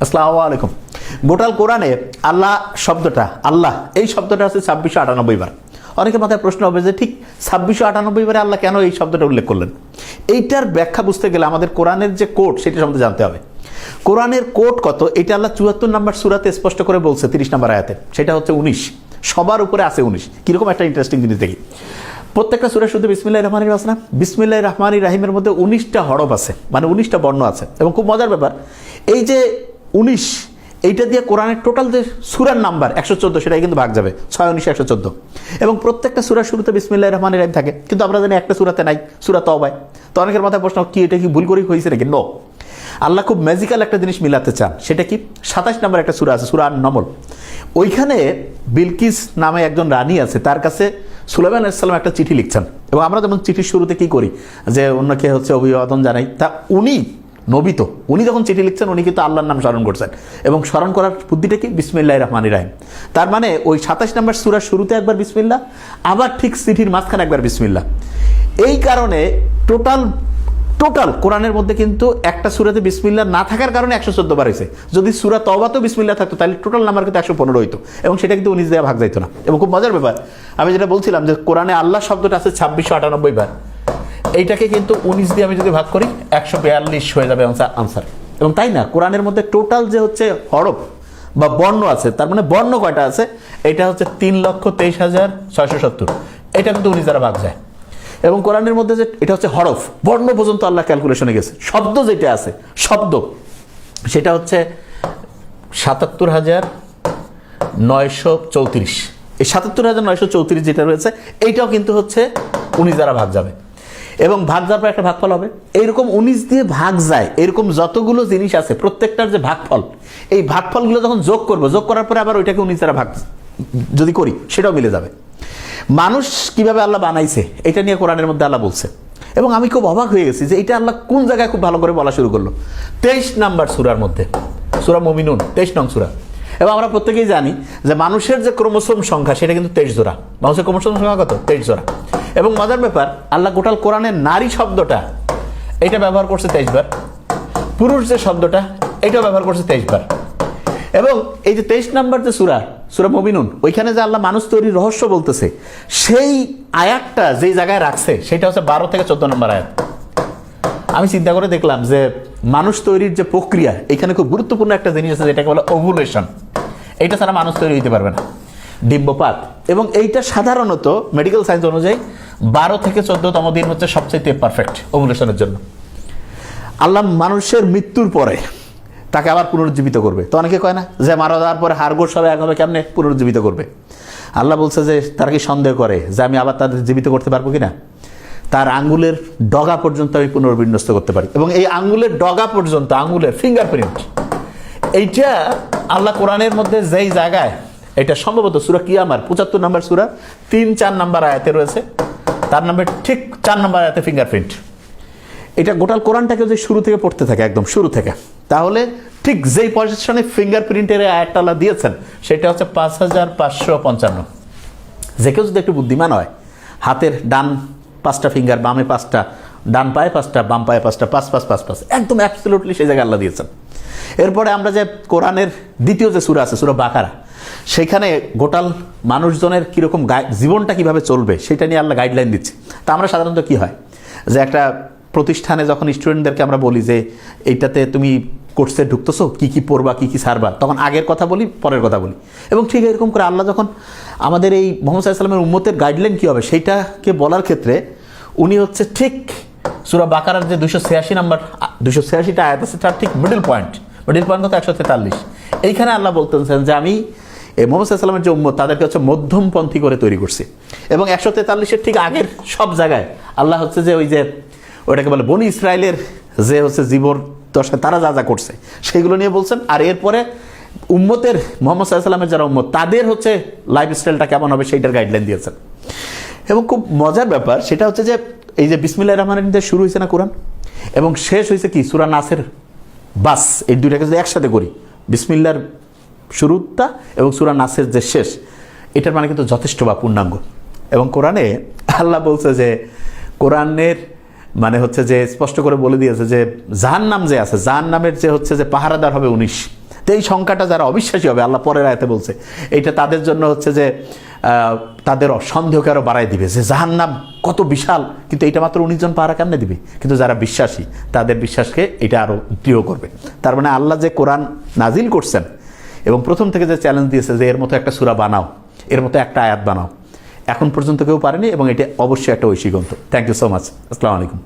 আসসালামু আলাইকুম। গোটাল কোরআনে আল্লাহ শব্দটা, আল্লাহ এই শব্দটা আছে 2698 বার। অনেকের মাথায় প্রশ্ন হবে যে ঠিক 2698 বারে আল্লাহ কেন এই শব্দটা উল্লেখ করলেন? এইটার ব্যাখ্যা বুঝতে গেলে আমাদের কোরআনের যে কোড সেটা সম্বন্ধে জানতে হবে। কোরআনের কোড কত এটা আল্লাহ 74 নম্বর সূরাতে স্পষ্ট করে বলছে 30 নম্বর আয়াতে, সেটা হচ্ছে 19। সবার উপরে আছে 19। কিরকম একটা ইন্টারেস্টিং জিনিস দেখি, প্রত্যেকটা সূরা শুধু বিসমিল্লাহির রহমানির রহিম আছে না, বিসমিল্লাহির রহমানির রহিমের মধ্যে 19টা হরফ আছে, মানে 19টা বর্ণ আছে। এবং খুব মজার ব্যাপার, এই যে 19 এইটা দিয়ে কোরআনের টোটাল যে সূরার নাম্বার 114, সেটাই কিন্তু ভাগ যাবে 6 19 114। এবং প্রত্যেকটা সূরার শুরুতে বিসমিল্লাহির রহমানির রহিম থাকে, কিন্তু আমরা জানি একটা সূরাতে নাই, সূরা তওবায়। তো অনেকের মাথায় প্রশ্ন, কি এটা কি ভুল করেই হয়েছে নাকি? নো, আল্লাহ খুব ম্যাজিক্যাল একটা জিনিস মিলাতে চান। সেটা কি? 27 নম্বর একটা সূরা আছে, সূরা আন-নমল। ওইখানে বিলকিস নামে একজন রানী আছে, তার কাছে সুলাইমান আলাইহিস সালাম একটা চিঠি লিখছেন। এবং আমরা যেমন চিঠির শুরুতে কি করি, যে অন্যকে হচ্ছে অভিবাদন জানাই, তা উনি নবী, তো উনি যখন চিঠি লিখছেন উনি কিন্তু আল্লাহর নাম স্মরণ করছেন। এবং স্মরণ করার বুদ্ধিটা কি? বিসমিল্লাহির রহমানির রহিম। তার মানে ওই 27 নম্বর সূরার শুরুতে একবার বিসমিল্লাহ, আবার ঠিক চিঠির মাঝখানে একবার বিসমিল্লাহ। এই কারণে টোটাল কোরআনের মধ্যে কিন্তু একটা সূরাতে বিসমিল্লাহ না থাকার কারণে 114 বার হয়েছে। যদি সূরা তওবাতেও বিসমিল্লাহ থাকতো তাহলে টোটাল নাম্বার কিন্তু 115 হইতো, এবং সেটা কিন্তু 19 দিয়ে ভাগ যাইতো না। এবং খুব মজার ব্যাপার, আমি যেটা বলছিলাম যে কোরআনে আল্লাহ শব্দটা আছে 2698 বার, এইটাকে কিন্তু 19 দিয়ে আমি যদি ভাগ করি 142 হয়ে যাবে আনসার। এবং তাই না, কোরআনের মধ্যে টোটাল যে হচ্ছে হরফ বা বর্ণ আছে, তার মানে বর্ণ কয়টা আছে? এটা হচ্ছে 3,23,670। এটা কিন্তু 19 দ্বারা ভাগ যায়। এবং কোরআনের মধ্যে যে এটা হচ্ছে হরফ, বর্ণ পর্যন্ত আল্লাহ ক্যালকুলেশনে গেছে। শব্দ যেটা আছে, শব্দ সেটা হচ্ছে 77,934। এই 77,934 যেটা রয়েছে, এইটাও কিন্তু হচ্ছে 19 দ্বারা ভাগ যাবে। এবং ভাগ যাওয়ার পর একটা ভাগফল হবে। এইরকম 19 দিয়ে ভাগ যায়, এরকম যতগুলো জিনিস আছে প্রত্যেকটার যে ভাগফল, এই ভাগফলগুলো যখন যোগ করবো, যোগ করার পরে আবার ওইটাকে 19 দ্বারা ভাগ যদি করি, সেটাও মিলে যাবে। মানুষ কিভাবে আল্লাহ বানাইছে এটা নিয়ে কোরআনের মধ্যে আল্লাহ বলছে। এবং আমি খুব অবাক হয়ে গেছি যে এটা আল্লাহ কোন জায়গায় খুব ভালো করে বলা শুরু করলো। 23 নম্বর সূরার মধ্যে, সূরা মুমিনুন 23 নং সূরা। এবং আমরা প্রত্যেকেই জানি যে মানুষের যে ক্রোমোসোম সংখ্যা সেটা কিন্তু 23 জোড়া। মানুষের ক্রোমোসোম সংখ্যা কত? 23 জোড়া। এবং মজার ব্যাপার, আল্লাহ গোটাল কোরআনের নারী শব্দটা এটা ব্যবহার করছে 23 বার, পুরুষ যে শব্দটা এটাও ব্যবহার করছে 23 বার। এবং এই যে 23 নম্বর যে সূরা মুমিনুন, ওইখানে যে আল্লাহ মানুষ তৈরির রহস্য বলতেছে, সেই আয়াতটা যেই জায়গায় রাখছে সেটা হচ্ছে 12 থেকে 14 নম্বর আয়াত। আমি চিন্তা করে দেখলাম যে মানুষ তৈরির যে প্রক্রিয়া, এখানে খুব গুরুত্বপূর্ণ একটা জিনিস আছে যেটাকে বলে ওভুলেশন। এইটা ছাড়া মানুষ তৈরি হতে পারবে না, ডিম্বপাত। এবং এইটা সাধারণত মেডিকেল সায়েন্স অনুযায়ী 12 থেকে 14তম দিন হচ্ছে সবচেয়ে পারফেক্ট ওভুলেশনের জন্য। আল্লাহ মানুষের মৃত্যুর পরে তাকে আবার পুনরুজ্জীবিত করবে। তো অনেকে কয় না যে মারা যাওয়ার পরে হাড়গোড় সবাই একভাবে কেমনে পুনরুজ্জীবিত করবে? আল্লাহ বলছে যে তারা কি সন্দেহ করে যে আমি আবার তাদের জীবিত করতে পারবো কিনা? তার আঙ্গুলের ডগা পর্যন্ত আমি পুনর্বিন্যস্ত করতে পারি। এবং এই আঙ্গুলের ডগা পর্যন্ত, আঙ্গুলের ফিঙ্গারপ্রিন্ট, এইটা আল্লাহ কোরআনের মধ্যে যেই জায়গায়, এটা সম্ভবত সূরা কিয়ামার 75 নম্বর সূরা 3-4 নম্বর আয়াতে রয়েছে, তার নাম্বার ঠিক 4 নম্বর আয়াতে ফিঙ্গারপ্রিন্ট। এটা গোটাল কোরআনটাকে যদি শুরু থেকে পড়তে থাকে, একদম শুরু থেকে, তাহলে ঠিক যেই পজিশনে ফিঙ্গারপ্রিন্টের আয়াতটা আল্লাহ দিয়েছেন সেটা হচ্ছে 5555। যে কেউ যদি একটু বুদ্ধিমান হয়, হাতের ডান 5টা ফিঙ্গার, বামে 5টা, ডান পায়ে 5টা, বাম পায়ে 5টা, 5 5 5 5, একদম অ্যাবসলিউটলি সেই জায়গায় আল্লাহ দিয়েছেন। এরপরে আমরা যে কোরআনের দ্বিতীয় যে সূরা আছে, সূরা বাকারা, সেখানে গোটাল মানুষজনের কীরকম জীবনটা কিভাবে চলবে সেটা নিয়ে আল্লাহ গাইডলাইন দিচ্ছে। তা আমরা সাধারণত কি হয় যে একটা প্রতিষ্ঠানে যখন স্টুডেন্টদেরকে আমরা বলি যে এইটাতে তুমি কোর্সে ঢুকতেছো, কী কী পড়বা, কী কী সারবা, তখন আগের কথা বলি, পরের কথা বলি। এবং ঠিক এরকম করে আল্লাহ যখন আমাদের এই মুহাম্মদ সাল্লাল্লাহু আলাইহি ওয়াসাল্লামের উম্মতের গাইডলাইন কী হবে সেইটাকে বলার ক্ষেত্রে উনি হচ্ছে ঠিক সূরা বাকারার যে 286টা আয়াত আছে, তার ঠিক মিডল পয়েন্ট কত? 143। এইখানে আল্লাহ বলতেছেন যে আমি এই মুহাম্মদ সাল্লাল্লাহু আলাইহি ওয়াসাল্লামের যে উম্মত তাদেরকে হচ্ছে মধ্যমপন্থী করে তৈরি করছি। এবং 143-এর ঠিক আগের সব জায়গায় আল্লাহ হচ্ছে যে ওই যে ওটাকে বলে বনি ইসরায়েলের যে হচ্ছে জীবন দশা, তারা যা যা করছে সেগুলো নিয়ে বলছেন। আর এরপরে উম্মতের মুহাম্মদ সাল্লাল্লাহু আলাইহি ওয়াসাল্লামের যারা উম্মত, তাদের হচ্ছে লাইফস্টাইলটা কেমন হবে সেইটার গাইডলাইন দিয়েছেন। এবং খুব মজার ব্যাপার সেটা হচ্ছে যে এই যে বিসমিল্লাহির রহমানির রহিম দিয়ে শুরু হয়েছে না কোরআন, এবং শেষ হয়েছে কি? সূরা নাসের। বাস এই দুইটাকে যদি একসাথে করি, বিসমিল্লাহর শুরুটা এবং সূরা নাসের যে শেষ, এটার মানে কিন্তু যথেষ্ট বা পূর্ণাঙ্গ। এবং কোরআনে আল্লাহ বলছে যে কোরআনের মানে হচ্ছে যে স্পষ্ট করে বলে দিয়েছে যে জাহান্নাম যে আছে, জাহান্নামের যে হচ্ছে যে পাহারাদার হবে 19, তো এই সংখ্যাটা যারা অবিশ্বাসী হবে, আল্লাহ পরের আয়াতে বলছে, এটা তাদের জন্য হচ্ছে যে তাদের সন্দেহকে আরও বাড়াই দিবে যে জাহান্নাম কত বিশাল, কিন্তু এটা মাত্র 19 জন পাহারা কেমনে দিবে। কিন্তু যারা বিশ্বাসী তাদের বিশ্বাসকে এটা আরও দৃঢ় করবে। তার মানে আল্লাহ যে কোরআন নাজিল করছেন এবং প্রথম থেকে যে চ্যালেঞ্জ দিয়েছে যে এর মতো একটা সূরা বানাও, এর মতো একটা আয়াত বানাও, এখন পর্যন্ত কেউ পারেনি এবং এটা অবশ্যই একটা ঐশী গ্রন্থ। Thank you so much. আসসালামু আলাইকুম।